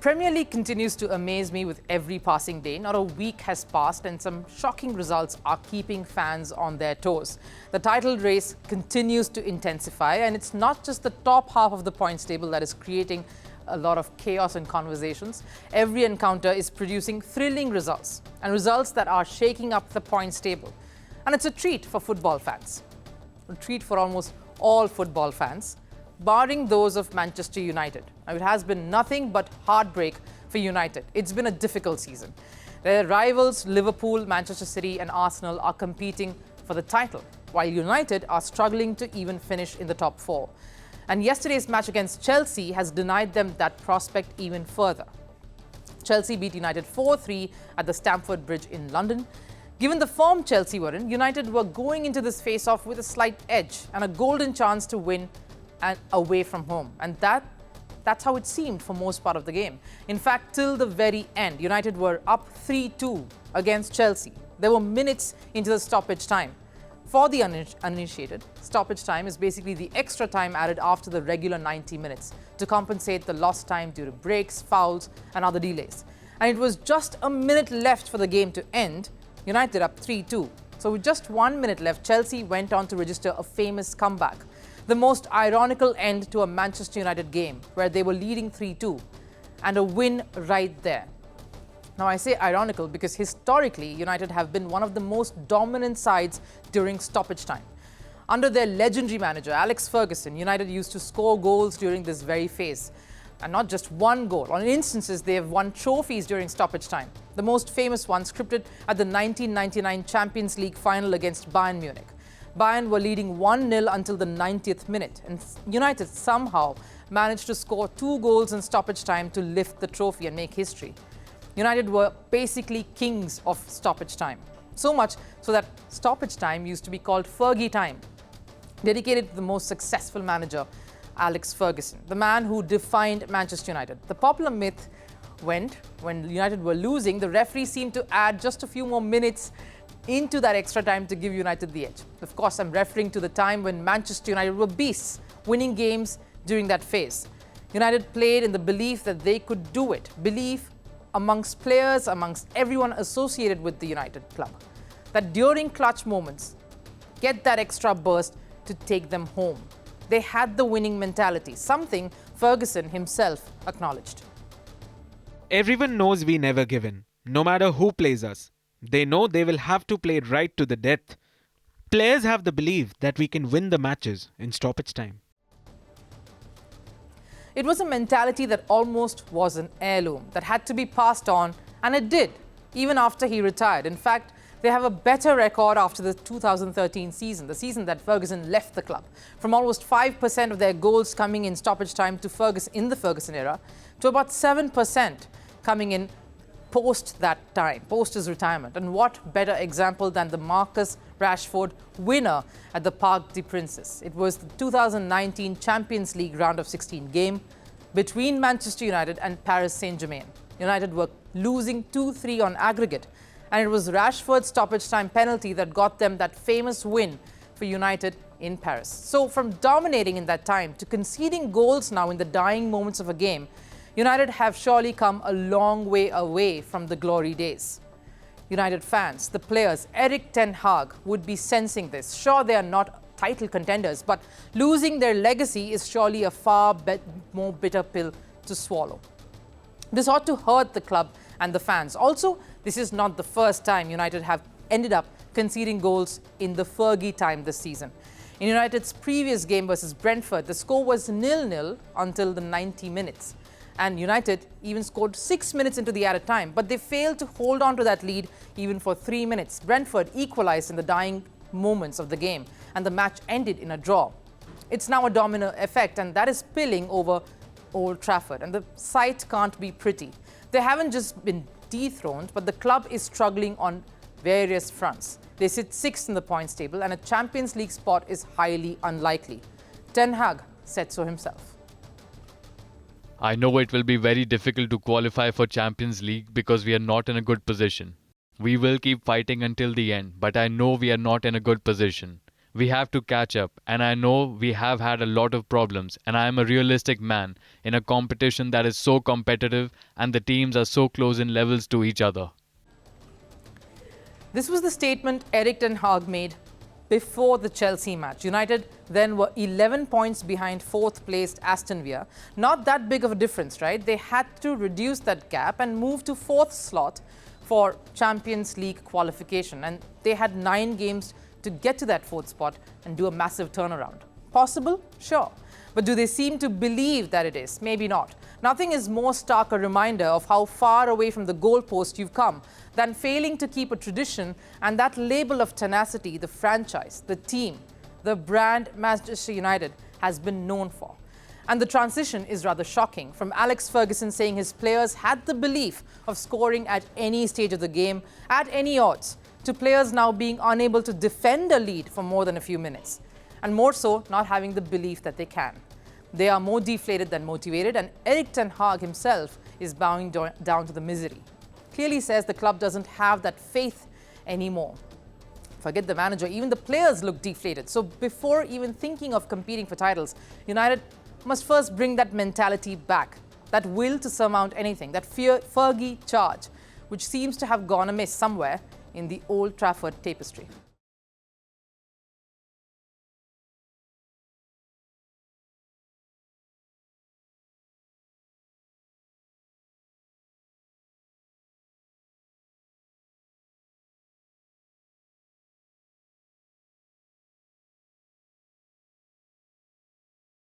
Premier League continues to amaze me with every passing day. Not a week has passed and some shocking results are keeping fans on their toes. The title race continues to intensify, and it's not just the top half of the points table that is creating a lot of chaos and conversations. Every encounter is producing thrilling results, and results that are shaking up the points table. And it's a treat for football fans. A treat for almost all football fans, barring those of Manchester United. Now, it has been nothing but heartbreak for United. It's been a difficult season. Their rivals Liverpool, Manchester City and Arsenal are competing for the title, while United are struggling to even finish in the top four. And yesterday's match against Chelsea has denied them that prospect even further. Chelsea beat United 4-3 at the Stamford Bridge in London. Given the form Chelsea were in, United were going into this face-off with a slight edge and a golden chance to win and away from home. And that's how it seemed for most part of the game. In fact, till the very end, United were up 3-2 against Chelsea. There were minutes into the stoppage time. For the uninitiated, stoppage time is basically the extra time added after the regular 90 minutes to compensate the lost time due to breaks, fouls and other delays. And it was just a minute left for the game to end. United up 3-2. So with just 1 minute left, Chelsea went on to register a famous comeback. The most ironical end to a Manchester United game where they were leading 3-2 and a win right there. Now, I say ironical because historically, United have been one of the most dominant sides during stoppage time. Under their legendary manager, Alex Ferguson, United used to score goals during this very phase. And not just one goal. On instances, they have won trophies during stoppage time. The most famous one scripted at the 1999 Champions League final against Bayern Munich. Bayern were leading 1-0 until the 90th minute, and United somehow managed to score 2 goals in stoppage time to lift the trophy and make history. United were basically kings of stoppage time. So much so that stoppage time used to be called Fergie time, dedicated to the most successful manager, Alex Ferguson, the man who defined Manchester United. The popular myth went, when United were losing, the referee seemed to add just a few more minutes into that extra time to give United the edge. Of course, I'm referring to the time when Manchester United were beasts, winning games during that phase. United played in the belief that they could do it. Belief amongst players, amongst everyone associated with the United club. That during clutch moments, get that extra burst to take them home. They had the winning mentality, something Ferguson himself acknowledged. Everyone knows we never give in, no matter who plays us. They know they will have to play right to the death. Players have the belief that we can win the matches in stoppage time. It was a mentality that almost was an heirloom that had to be passed on, and it did, even after he retired. In fact, they have a better record after the 2013 season, the season that Ferguson left the club. From almost 5% of their goals coming in stoppage time to in the Ferguson era, to about 7% coming in post that time, post his retirement. And what better example than the Marcus Rashford winner at the Parc des Princes. It was the 2019 Champions League round of 16 game between Manchester United and Paris Saint-Germain. United were losing 2-3 on aggregate, and it was Rashford's stoppage time penalty that got them that famous win for United in Paris. So from dominating in that time to conceding goals now in the dying moments of a game, United have surely come a long way away from the glory days. United fans, the players, Erik Ten Hag would be sensing this. Sure, they are not title contenders, but losing their legacy is surely a far more bitter pill to swallow. This ought to hurt the club and the fans. Also, this is not the first time United have ended up conceding goals in the Fergie time this season. In United's previous game versus Brentford, the score was 0-0 until the 90 minutes. And United even scored 6 minutes into the added time, but they failed to hold on to that lead even for 3 minutes. Brentford equalized in the dying moments of the game, and the match ended in a draw. It's now a domino effect, and that is spilling over Old Trafford, and the sight can't be pretty. They haven't just been dethroned, but the club is struggling on various fronts. They sit 6th in the points table, and a Champions League spot is highly unlikely. Ten Hag said so himself. I know it will be very difficult to qualify for Champions League because we are not in a good position. We will keep fighting until the end, but I know we are not in a good position. We have to catch up, and I know we have had a lot of problems, and I am a realistic man in a competition that is so competitive and the teams are so close in levels to each other. This was the statement Erik Ten Hag made before the Chelsea match. United then were 11 points behind fourth-placed Aston Villa. Not that big of a difference, right? They had to reduce that gap and move to fourth slot for Champions League qualification. And they had 9 games to get to that fourth spot and do a massive turnaround. Possible? Sure. But do they seem to believe that it is? Maybe not. Nothing is more stark a reminder of how far away from the goalpost you've come than failing to keep a tradition and that label of tenacity the franchise, the team, the brand Manchester United has been known for. And the transition is rather shocking, from Alex Ferguson saying his players had the belief of scoring at any stage of the game, at any odds, to players now being unable to defend a lead for more than a few minutes, and more so, not having the belief that they can. They are more deflated than motivated, and Erik Ten Hag himself is bowing down to the misery. Clearly says the club doesn't have that faith anymore. Forget the manager, even the players look deflated. So before even thinking of competing for titles, United must first bring that mentality back, that will to surmount anything, that Fergie charge, which seems to have gone amiss somewhere in the Old Trafford tapestry.